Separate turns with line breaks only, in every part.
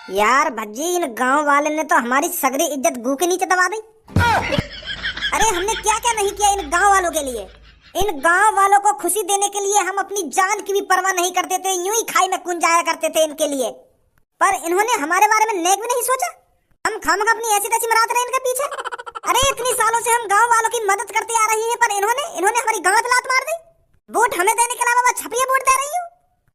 यार भज्जी, इन गांव वाले ने तो हमारी सगरी इज्जत गू के नीचे दबा दी। अरे हमने क्या क्या नहीं किया इन गांव वालों के लिए। इन गांव वालों को खुशी देने के लिए हम अपनी जान की भी परवाह नहीं करते थे, यूं ही खाई में कुंज जाया करते थे इनके लिए। पर इन्होंने हमारे बारे में नेक भी नहीं सोचा। हम खामखा अपनी ऐसी तैसी मराते रहे इनके पीछे। अरे इतनी सालों से हम गांव वालों की मदद करते आ रही हैं, पर इन्होंने हमारी गांव पे लात मार दी। वोट हमें देने के अलावा मैं छपिए वोट दे रही हूँ।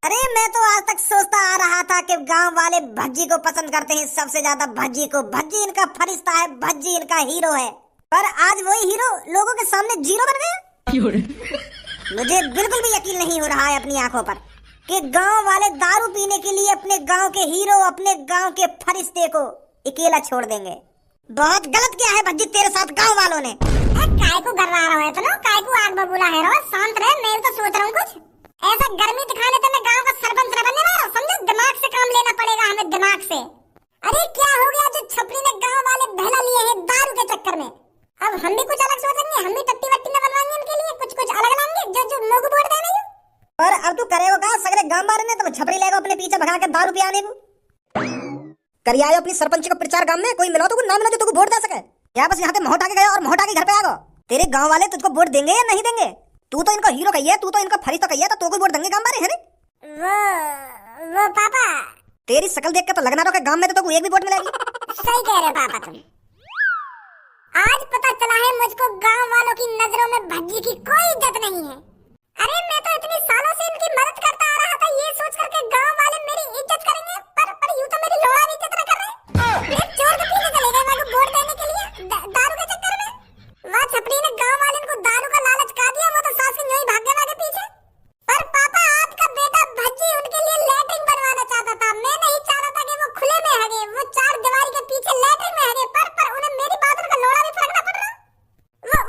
अरे मैं तो आज तक सोचता आ रहा था कि गांव वाले भज्जी को पसंद करते हैं सबसे ज्यादा, भज्जी को। भज्जी इनका फरिश्ता है, भज्जी इनका हीरो है। पर आज वही हीरो लोगों के सामने जीरो बन गया। मुझे बिल्कुल भी यकीन नहीं हो रहा है अपनी आंखों पर कि गांव वाले दारू पीने के लिए अपने गांव के हीरो, अपने गांव के फरिश्ते को अकेला छोड़ देंगे। बहुत गलत किया है भज्जी तेरे साथ गांव वालों ने।
काय को गर्रा रहा है तो ना, काय को आग बबूला है रो, शांत रहे। मैं तो सोच रहा हूँ कुछ ऐसा गर्मी दिखाने तो मैं गांव का सरपंच बनने वाला, समझो। दिमाग से काम लेना पड़ेगा हमें, दिमाग से। अरे क्या हो गया जो छपरी ने गांव वाले बहला लिए हैं दारू के चक्कर में। अब हम भी कुछ अलग सोचेंगे, हम भी टट्टी वट्टी न बनवाएंगे इनके लिए, कुछ अलग लाएंगे जो लोग वोट देने।
और अब तू करेगा क्या? सगरे गांव वाले ने तो छपरी लेगा अपने पीछे भगा के दारू पियाने को। करिए आयो अपनी सरपंच का प्रचार गांव में, कोई मिला तो ना मिला जो तुमको वोट दे सके। क्या बस यहाँ पे मोहटा के गया और मोहटा के घर पे आ गो? तेरे गांव वाले तुझको वोट देंगे या नहीं देंगे? तू तो इनका हीरो कहिए, तू तो इनका फरिश्ता कहिए, तो कोई वोट देंगे गांव वाले, है
नहीं? वो पापा,
तेरी शक्ल देख के तो लगना रहा कि गांव में तो एक भी वोट मिलेगी।
सही कह रहे पापा तुम। आज पता चला है मुझको गांव वालों की नजरों में भज्जी की कोई इज्जत नहीं है। अरे मैं तो इतनी सालों से इनकी मदद करता आ रहा था, ये सोच करके गांव वाले मेरी इज्जत करेंगे, पर यूं तो मेरी लोड़ा भी इज्जत न कर रहे। एक चोर के पीछे चले गए मेरे को वोट देने के लिए दारू के चक्कर में। वहाँ छपरी ने गांव वाले को दारू का लालच खा दिया, वो तो सास के यूं ही भाग गए पीछे। पर पापा आपका बेटा भज्जी उनके लिए लैट्रिन बनवाना चाहता था। मैं नहीं चाहता था कि वो खुले में हगे, वो चार दीवारी के पीछे लैट्रिन में हगे। पर उन्हें मेरी बात का लोड़ा भी फड़कना पड़ रहा।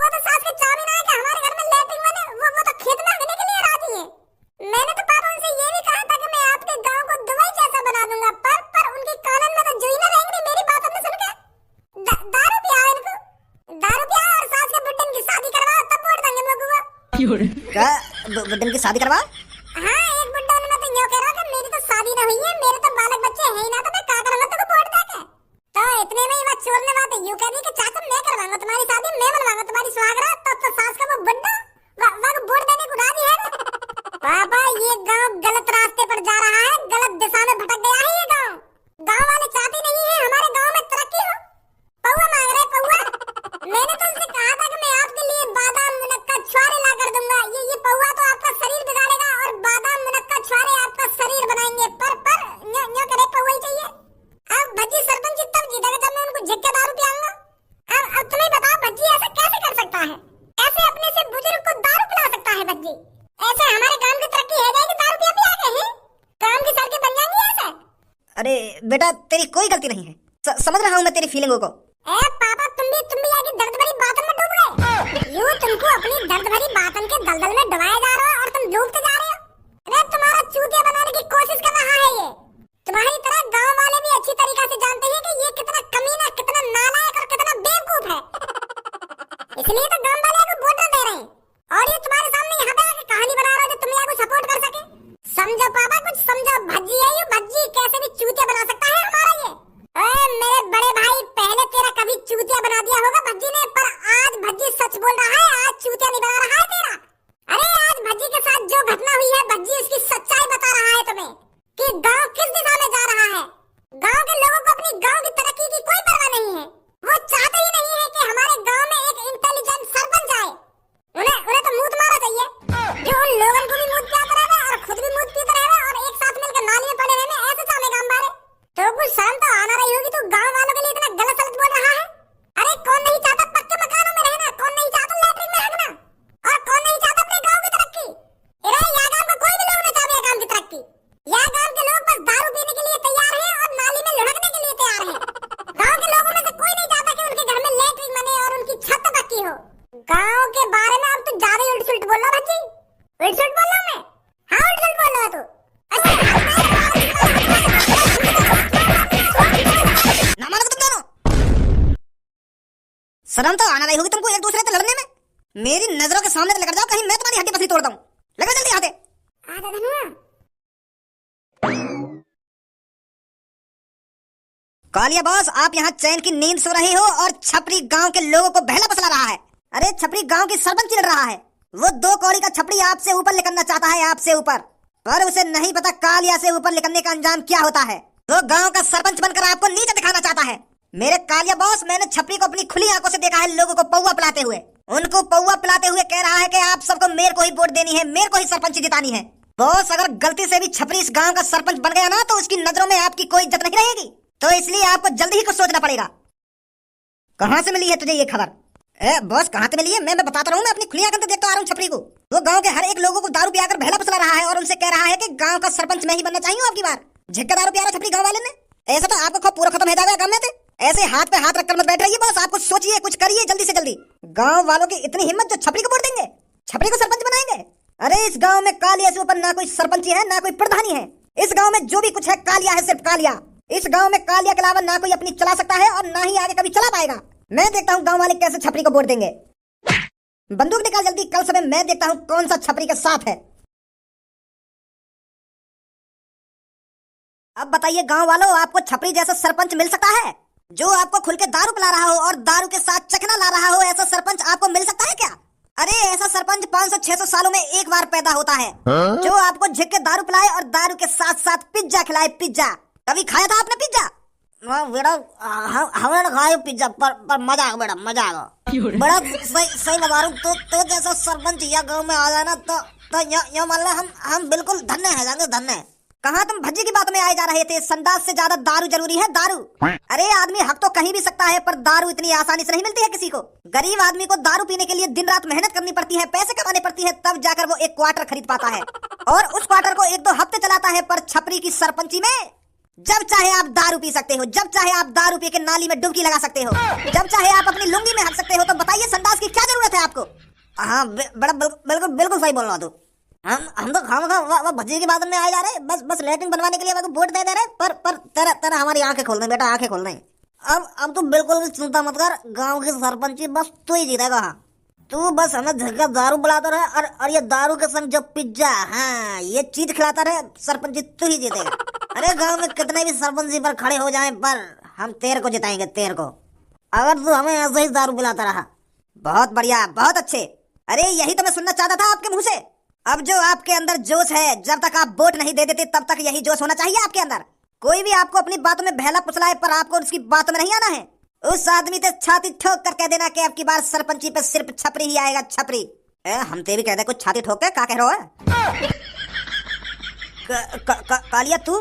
वो तो सास के चाव नहीं आया कि हमारे घर में लैट्रिन बने, वो तो खेत में हगने के लिए राजी है। मैंने तो पापा उनसे ये भी कहा था कि मैं आपके गांव को दुबई जैसा बना दूंगा, पर उनके कानन में तो जुई न रहेंगे मेरी बात न सुन के। दारू पिया इनको, दारू पिया और सास के बुड्ढन की शादी करवाओ, तब वोट देंगे मेरे को।
क्या बुड्ढन की शादी करवा?
हाँ, एक बुड्ढा ने तो यूं कह रहा कि मेरी तो शादी न हुई है, मेरे तो बालक बच्चे हैं ही ना, तो मैं क्या करूंगा तुमको वोट देके। तो इतने में ही वो चोर ने बात यूं कह दी कि चाचा मैं करवाऊंगा तुम्हारी शादी, मैं बनवाऊंगा तुम्हारी सुहागरात। तो सास का वो बुड्ढा वह वोट देने को राजी है। पापा ये गांव गलत रास्ते पर जा रहा है, गलत दिशा में भटक गया है ये गांव। गांव वाले चाहते नहीं है हमारे गांव में तरक्की हो। पौवा मांग रहे पौवा। मैंने तो उनसे कहा था कि मैं आपके लिए बादाम मुनक्का छुआरे ला कर दूंगा। ये पौवा तो आपका शरीर बिगाड़ेगा और बादाम मुनक्का छुआरे आपका शरीर बनाएंगे। पर न्यो करे पौवा ही चाहिए। अब भज्जी सरपंच तब जीतेगा जब मैं उनको झिक्के दारू पिलाऊंगा। अब तुम्हें बताओ भज्जी ऐसे कैसे कर सकता है? ऐसे अपने से बुजुर्ग को दारू पिला सकता है भज्जी? ऐसे हमारे गांव की तरक्की है जाएगी दारू पिया पिया के? हैं गांव की सड़कें बन जाएंगी ऐसे?
अरे बेटा तेरी कोई गलती नहीं है, समझ रहा हूँ मैं तेरी फीलिंगों को।
ए पापा तुम भी आगे दर्द भरी बातों में डूब गए। यूं तुमको अपनी दर्द भरी बातों के दलदल में डुबाया जा रहा है और तुम डूबते जा रहे हो। अरे तुम्हारा चूतिया बनाने की कोशिश कर रहा है ये। तुम्हारी तरह गांव वाले भी अच्छी तरीके से जानते हैं कि ये कितना कमीना, कितना नालायक और कितना बेवकूफ है। इसलिए तो गांव वाले को वोट दे रहे हैं और ये तुम्हारे सामने यहाँ पे आके कहानी बना रहा है जो तुम को सपोर्ट कर सके। समझो पापा, कुछ समझो। भज्जी है ये, भज्जी कैसे भी चूतिया बना सकता है हमारा ये। मेरे बड़े भाई, पहले तेरा कभी चूतिया बना दिया होगा भज्जी ने, पर आज भज्जी सच बोल रहा है, आज चूतिया नहीं बना रहा है तेरा। अरे आज भज्जी के साथ जो घटना हुई है, भज्जी उसकी सच्चाई बता रहा है तुम्हें कि गांव किस दिशा में जा रहा है। गांव के लोगों को अपनी गांव की तरक्की की कोई परवाह नहीं है। वो चाहते ही नहीं है कि हमारे गांव में एक इंटेलिजेंट सरपंच आए। उन्हें तो मूत मारा चाहिए, जो उन लोगों को भी मूत पियाता रहे और खुद भी मूत पीते रहे और एक साथ मिलकर नाली में पड़े रहने, ऐसे चाहे गांव वाले। तो कुछ शर्म तो आना रही होगी, तो गांव वालों के लिए इतना गलत सलत बोल रहा है। अरे कौन नहीं चाहता पक्के मकानों में रहना, कौन नहीं चाहता लैट्रिन में हगना, और कौन नहीं चाहता अपने गांव की तरक्की? अरे यहाँ गांव का कोई भी लोग नहीं चाहते गांव की तरक्की। यहाँ गांव के लोग बस दारू पीने के लिए तैयार है और नाली में लुढ़कने के लिए तैयार है। गांव के लोगों में से कोई नहीं चाहता कि उनके घर में लैट्रिन बने और उनकी छत पक्की हो। गांव के बारे में अब तो ज्यादा ही उल्ट-सुल्ट बोल रहा भज्जी। उल्ट-सुल्ट बोल रहा मैं? हाँ उल्ट-सुल्ट बोल रहा तू।
ना मानो तुम दोनों। शर्म तो आना रही होगी तुमको एक दूसरे से लड़ने में। मेरी नजरों के सामने से लेकर जाओ, कहीं मैं तुम्हारी हड्डी पसली तोड़ दूं। लगा जल्दी आते।
आ दादा।
कालिया बॉस, आप यहाँ चैन की नींद सो रहे हो और छपरी गांव के लोगों को बहला फुसला रहा है। अरे छपरी गांव की सरपंच लड़ रहा है। वो 2 कौड़ी का छपरी आपसे ऊपर निकलना चाहता है, आपसे ऊपर, पर उसे नहीं पता कालिया से ऊपर निकलने का अंजाम क्या होता है। वो गांव का सरपंच बनकर आपको नीचे दिखाना चाहता है। मेरे कालिया बॉस, मैंने छपरी को अपनी खुली आंखों से देखा है लोगों को पौवा पिलाते हुए। उनको पौवा पिलाते हुए कह रहा है कि आप सबको मेरे को ही वोट देनी है, मेरे को ही सरपंच जितानी है। बॉस, अगर गलती से भी छपरी इस गांव का सरपंच बन गया ना तो उसकी नजरों में आपकी कोई इज्जत नहीं रहेगी। तो इसलिए आपको जल्दी ही कुछ सोचना पड़ेगा। कहाँ से मिली है तुझे ये खबर? बॉस, कहाँ से मिली है? मैं बताता रहूँ, मैं अपनी खुली आंखों से देखता आ रहा हूँ छपरी को। वो गांव के हर एक लोगों को दारू पियाकर बहला फुसला रहा है और उनसे कह रहा है कि गांव का सरपंच मैं ही बनना चाहिए आपकी बार। झिक्का दारू पिया रहा छपरी गांव वाले ने। ऐसा तो आपका खौफ पूरा खत्म हो जाएगा गांव में से। ऐसे हाथ पे हाथ रखकर मत बैठ रहिए बॉस, आपको सोचिए, कुछ करिए जल्दी से जल्दी। गांव वालों की इतनी हिम्मत जो छपरी को वोट देंगे, छपरी को सरपंच बनाएंगे। अरे इस गांव में कालिया से ऊपर ना कोई सरपंची है ना कोई प्रधानी है। इस गांव में जो भी कुछ है कालिया है, सिर्फ कालिया। इस गांव में कालिया के अलावा ना कोई अपनी चला सकता है और ना ही आगे कभी चला पाएगा। मैं देखता हूँ गांव वाले कैसे छपरी को वोट देंगे। बंदूक निकाल जल्दी, कल सुबह मैं देखता हूँ कौन सा छपरी के साथ है। अब बताइए गांव वालों, आपको छपरी जैसा सरपंच मिल सकता है जो आपको खुल के दारू पिला रहा हो और दारू के साथ चखना ला रहा हो? ऐसा सरपंच आपको मिल सकता है क्या? अरे ऐसा सरपंच 500-600 सालों में एक बार पैदा होता है, जो आपको झिक के दारू पिलाए और दारू के साथ साथ पिज्जा खिलाए। पिज्जा कभी खाया था आपने? पिज्जा बेटा हमने खाया पिज्जा, पर मजा आ बेटा, मजा आ बड़ा सही बता रहा हूँ। तो जैसा सरपंच यह गाँव में आ जाए ना तो यो मान लो हम बिल्कुल धन्य है, जाने धन्य। कहाँ तुम भज्जी की बात में आए जा रहे थे? संडास से ज्यादा दारू जरूरी है, दारू। अरे आदमी हक तो कहीं भी सकता है, पर दारू इतनी आसानी से नहीं मिलती है किसी को। गरीब आदमी को दारू पीने के लिए दिन रात मेहनत करनी पड़ती है, पैसे कमाने पड़ती है, तब जाकर वो एक क्वार्टर खरीद पाता है और उस क्वार्टर को 1-2 हफ्ते चलाता है। पर छपरी की सरपंची में जब चाहे आप दारू पी सकते हो, जब चाहे आप दारू पी के नाली में डुबकी लगा सकते हो, जब चाहे आप अपनी लुंगी में हक सकते हो। तो बताइए संडास की क्या जरूरत है आपको? हाँ बड़ा बिल्कुल सही बोल रहा तू। हम तो खाम भज्जी की बात में आए जा रहे, बस लेटरिन बनवाने के लिए मेरे को वोट दे रहे, पर तेरा हमारी आंखें खोल दे बेटा, आंखें खोल दे। अब तू बिल्कुल भी चिंता मत कर, गांव की सरपंची बस तू ही जीतेगा। तू बस हमें झटका दारू बुलाता रहे और ये दारू के संग जो पिज्जा, हाँ ये चीज खिलाता रहे, सरपंची तू ही जीतेगा। अरे गांव में कितने भी सरपंची पर खड़े हो जाएं, पर हम तेरे को जिताएंगे, तेरे को, अगर तू हमें ऐसे ही दारू पिलाता रहा। बहुत बढ़िया, बहुत अच्छे। अरे यही तो मैं सुनना चाहता था आपके मुंह से। अब जो आपके अंदर जोश है, जब तक आप वोट नहीं दे देते तब तक यही जोश होना चाहिए आपके अंदर। कोई भी आपको अपनी बातों में बहला फुसलाए, पर आपको उसकी बातों में नहीं आना है। उस आदमी से छाती ठोक कर कह देना कि अब की बार सरपंची पे सिर्फ छपरी ही आएगा, छपरी। हम ते भी कहते कुछ छाती ठोक के क्या कह रहा है? कालिया तू,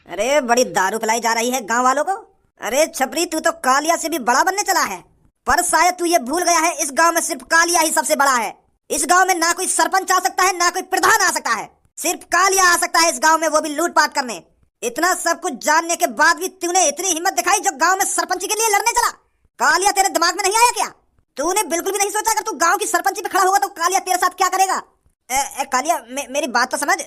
अरे बड़ी दारू पिलाई जा रही है गांव वालों को। अरे छपरी, तू तो कालिया से भी बड़ा बनने चला है, पर शायद तू ये भूल गया है इस गांव में सिर्फ कालिया ही सबसे बड़ा है। इस गांव में ना कोई सरपंच आ सकता है, ना कोई प्रधान आ सकता है, सिर्फ कालिया आ सकता है इस गांव में, वो भी लूटपाट करने। इतना सब कुछ जानने के बाद भी तूने इतनी हिम्मत दिखाई जो गांव में सरपंची के लिए लड़ने चला। कालिया तेरे दिमाग में नहीं आया क्या? तूने बिल्कुल भी नहीं सोचा अगर तू गांव की सरपंची पे खड़ा होगा तो कालिया तेरे साथ क्या करेगा? कालिया मेरी बात तो समझ।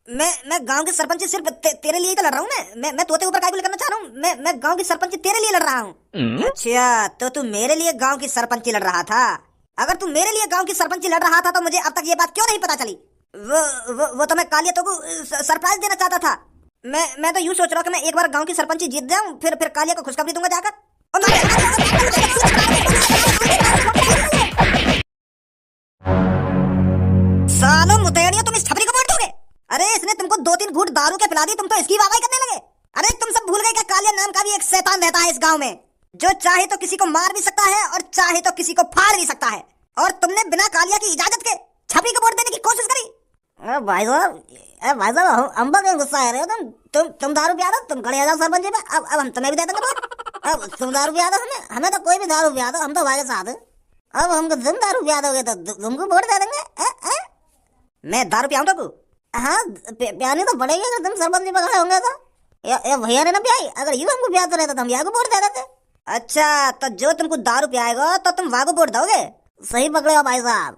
मैं गांव की सरपंची सिर्फ तेरे लिए ही तो लड़ रहा हूँ। मैं तोते ऊपर काबिल करना चाह रहा हूँ। मैं गांव की सरपंची तेरे लिए लड़ रहा हूँ। अच्छा, तो तू मेरे लिए गांव की सरपंची लड़ रहा था? अगर तू मेरे लिए गांव की सरपंची लड़ रहा था तो मुझे अब तक ये बात क्यों नहीं पता चली? वो तो मैं कालिया तो को सरप्राइज देना चाहता था। मैं तो यूं सोच रहा हूँ कि मैं एक बार गांव की सरपंची जीत जाऊं, फिर कालिया को खुशखबरी दूंगा जाकर। सालों मुतेड़ियों, तुम इस छपरी को वोट दोगे? अरे इसने तुमको 2-3 घूंट दारू के पिला दी, तुम तो इसकी वाहवाही करने लगे। अरे तुम सब भूल गए क्या कालिया नाम का भी एक शैतान रहता है इस गांव में, जो चाहे तो किसी को मार भी सकता है और चाहे तो किसी को फाड़ भी सकता है। और तुमने बिना कालिया की इजाजत के छपरी को वोट देने की कोशिश करी। भाई साहब हम क्यों गुस्सा आ रहे हो? तुम दारू पिया दो, तुम खड़े आ जाओ सरपंच पे। अब हम तुम्हें भी दे देंगे वोट। अब तुम दारू पिया दो, हमें तो कोई भी दारू पिया दो, हम तो भाई के साथ। अब हमको तुम दारू पिया दोगे तो तुमको वोट दे देंगे। मैं दारू पियाऊं तो? हाँ पियानी तो पड़ेगी अगर तुम सरपंच पे खड़े होंगे तो। भैया ने ना पियाई, अगर यू हमको पियाते रहे तो हम यहाँ को वोट दे देते। अच्छा, तो जो तुमको दारू पियाएगा तो तुम वाको वोट दोगे? सही पकड़े हो भाई साहब।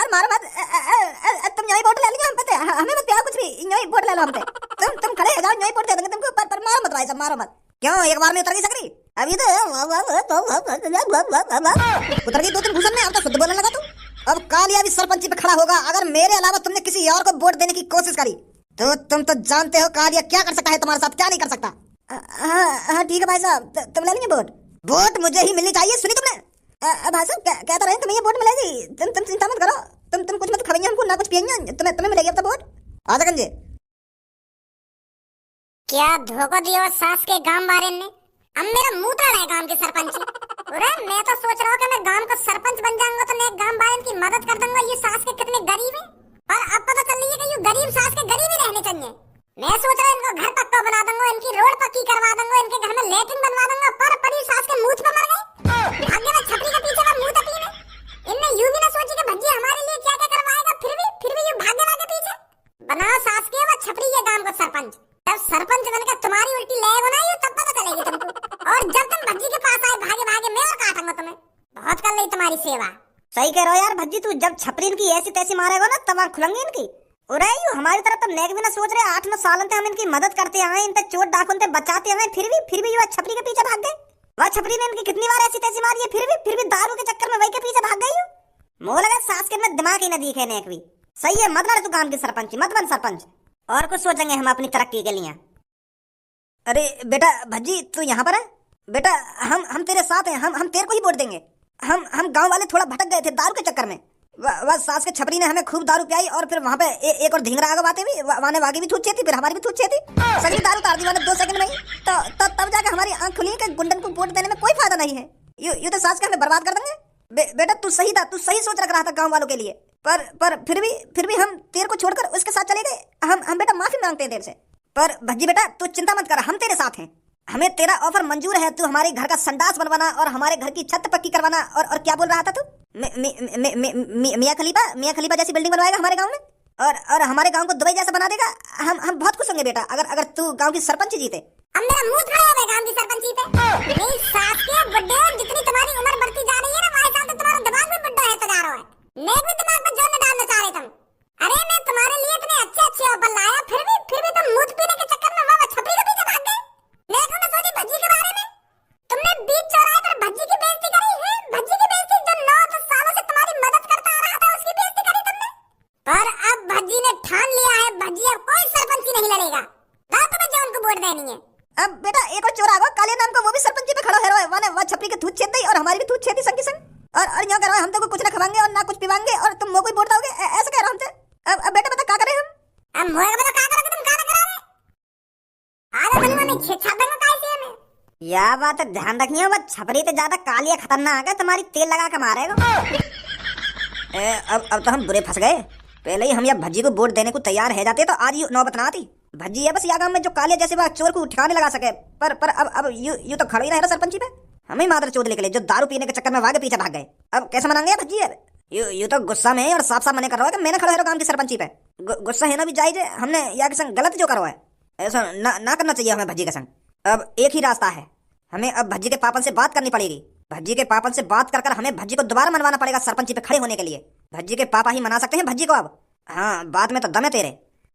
मारो मत तुम यही वोट ले लिया हम पे, हमें मत पियाओ कुछ भी, यही वोट ले लो हम पे। तुम खड़े हो जाओ, यही वोट दे देंगे तुमको, पर मारो मत भाई साहब, मारो मत। क्यों एक बार में उतर गई सकरी? अभी तो उतर गई 2-3 घूसन में, अब तो शुद्ध बोलने लगा तू। अब कालिया भी सरपंची पे खड़ा होगा अगर मेरे अलावा तुमने किसी और को वोट देने की कोशिश करी तो तुम तो जानते हो कालिया क्या कर सकता है तुम्हारे साथ, क्या नहीं कर सकता। हाँ ठीक है भाई साहब, तुम ले लेंगे वोट। वोट मुझे ही मिलनी चाहिए, सुनी तुमने। भाई साहब कहते रहे तुम्हें ये वोट मिलेगी, तुम चिंता मत करो। तुम कुछ मत खाएंगे हमको, ना कुछ पिएंगे, तुम्हें मिलेगी अब तो वोट। आ जा गंजे।
क्या धोखा दिया सास के गांव वाले ने। अब मेरा मुंह तोड़ा है गांव के सरपंच। अरे मैं तो सोच रहा हूँ कि मैं गांव का सरपंच बन जाऊंगा तो मैं गांव वालों की मदद कर दूंगा। ये सास के कितने गरीब हैं, और अब पता चल रही है कि ये गरीब सास के गरीब ही रहने चाहिए। मैं सोच रहा हूँ इनको घर पक्का बना दूंगा, इनकी रोड पक्की करवा दूंगा, इनके घर में लेटरिन बनवा दूंगा। पर परी सास के मुंह पे मर गई। भाग्य में छपरी के पीछे का मुंह तकी ने। इनने यूं भी ना सोची कि भज्जी हमारे लिए क्या क्या करवाएगा, फिर भी ये भाग्य के पीछे बनाओ सास के व छपरी के गांव का सरपंच। जब सरपंच बनकर तुम्हारी उल्टी ले बनाई तब पता चलेगी तुमको। और जब तुम भज्जी के पास आए भागे भागे मैं और काटूंगा तुम्हें। बहुत कर ली तुम्हारी सेवा।
सही कह रहे हो यार भज्जी, तू जब छपरी इनकी ऐसी तैसी मारेगा ना तब आँख खुलेंगी इनकी। और हमारी तरफ तो नेक भी ना सोच रहे। 8-9 सालों से हम इनकी मदद करते आए, इन तक चोट डाकुन से बचाते आए, फिर भी वह छपरी के पीछे भाग गए। वह छपरी ने इनकी कितनी बार ऐसी तैसी मारी है, फिर भी दारू के चक्कर में वही के पीछे भाग गई हो। मोह लगा सास के में दिमाग ही न दिखे नेक भी। सही है, मत बन तू गांव की सरपंच, मत बन सरपंच। और कुछ सोचेंगे हम अपनी तरक्की के लिए। अरे बेटा भज्जी तू यहाँ पर है बेटा, हम तेरे साथ हैं, हम तेरे को ही वोट देंगे। हम गांव वाले थोड़ा भटक गए थे दारू के चक्कर में। वह सास के छपरी ने हमें खूब दारू पिलाई और फिर वहाँ पे एक और ढींगरा आगे बातें भी, वाने वागी भी थूक थी, फिर हमारी भी थूक थी। सगली दारू तार दी मैंने 2 सेकंड में ही। तो तब जाके हमारी आंख खुली कि गुंडन को वोट देने में कोई फायदा नहीं है। यू तो सास के हमें बर्बाद कर देंगे। बेटा तू सही था, तू सही सोच रख रहा था गाँव वालों के लिए। पर फिर भी हम तेरे को छोड़कर उसके साथ चले गए। हम बेटा माफी मांगते हैं तेरे से। पर भज्जी बेटा तू चिंता मत कर, हम तेरे साथ हैं। हमें तेरा ऑफर मंजूर है। तू हमारे घर का संडास बनवाना और हमारे घर की छत पक्की करवाना और क्या बोल रहा था तू? मियां खलीफा जैसी बिल्डिंग बनवाएगा हमारे गांव में और हमारे गांव को दुबई जैसा बना देगा। हम बहुत खुश होंगे बेटा अगर तू गांव की सरपंच जीते।
अब मेरा मुंह खड़ा है गांव की सरपंची पे। मेरी सास के बुड्ढे, जितनी तुम्हारी उम्र बढ़ती जा रही है ना वही साल तो तुम्हारा दिमाग भी बुड्ढा है जा रहा है। मैं भी दिमाग में जोर डालना चाह रहे तुम। अरे मैं तुम्हारे लिए इतने अच्छे ऑफर लाया, फिर भी तुम मूत पीने के चक्कर में वो छपरी के पीछे भाग गए। मैं क्यों ना सोची भज्जी के बारे में। तुमने बीच चौराहे पर भज्जी की बेइज्जती करी है। भज्जी की बेइज्जती जो 9-10 सालों से तुम्हारी मदद करता आ रहा था उसकी बेइज्जती करी तुमने। पर अब भज्जी ने ठान लिया है, भज्जी अब कोई सरपंची नहीं लड़ेगा। लाओ तुम्हें जो उनको वोट देनी है।
अब बेटा एक और चोर आ गया काले नाम का, वो भी सरपंची पे खड़ा है। वह छपरी के थूत छेद दी और हमारी भी थूत छेदी संग की संग। और यहाँ करो हम तो कुछ ना खवाएंगे और ना कुछ पिवाएंगे और तुम मोको ही वोट दोगे, ऐसा कह रहा हमसे। अब बेटा बता क्या करें हम?
अब मोए बता क्या करोगे तुम, क्या करा रहे? आधा बनवा में छेछा दूंगा कैसे में।
या बात है, ध्यान रखिए वो छपरी से ज्यादा कालिया खतरनाक है, तुम्हारी तेल लगा के मारेगा। अब तो हम बुरे फंस गए। पहले ही हम या भज्जी को वोट देने को तैयार है जाते तो आज ये नौबत ना आती। भज्जी है बस या गांव में जो कालिया जैसे बात चोर को ठिकाने लगा सके। पर अब यू तो खड़ा ही रह सरपंची पे। हमें मादर चोद निकले जो दारू पीने के चक्कर में वागे पीछे भाग गए। अब कैसे मनाएंगे भज्जी? है यू तो गुस्सा में और साफ मने कर रहा है कि मैंने खड़ा है गांव की सरपंची पे। गुस्सा है ना भी जायज है, हमने या के संग गलत जो करो है ऐसा ना करना चाहिए हमें भज्जी के संग। अब एक ही रास्ता है, हमें अब भज्जी के पापन से बात करनी पड़ेगी। भज्जी के पापन से बात कर हमें भज्जी को दोबारा मनवाना पड़ेगा सरपंची पे खड़े होने के लिए। भज्जी के पापा ही मना सकते हैं भज्जी को अब। हाँ बात में तो दम है तेरे।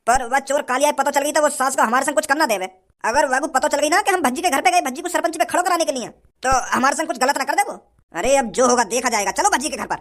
पर वह चोर कालिया पता चल गई तो वो सास को हमारे संग कुछ करना देवे। अगर वह को पता चल गई ना कि हम भज्जी के घर पे गए भज्जी को सरपंच पे खड़ो कराने के लिए तो हमारे संग कुछ गलत ना कर दे वो। अरे अब जो होगा देखा जाएगा, चलो भज्जी के घर पर।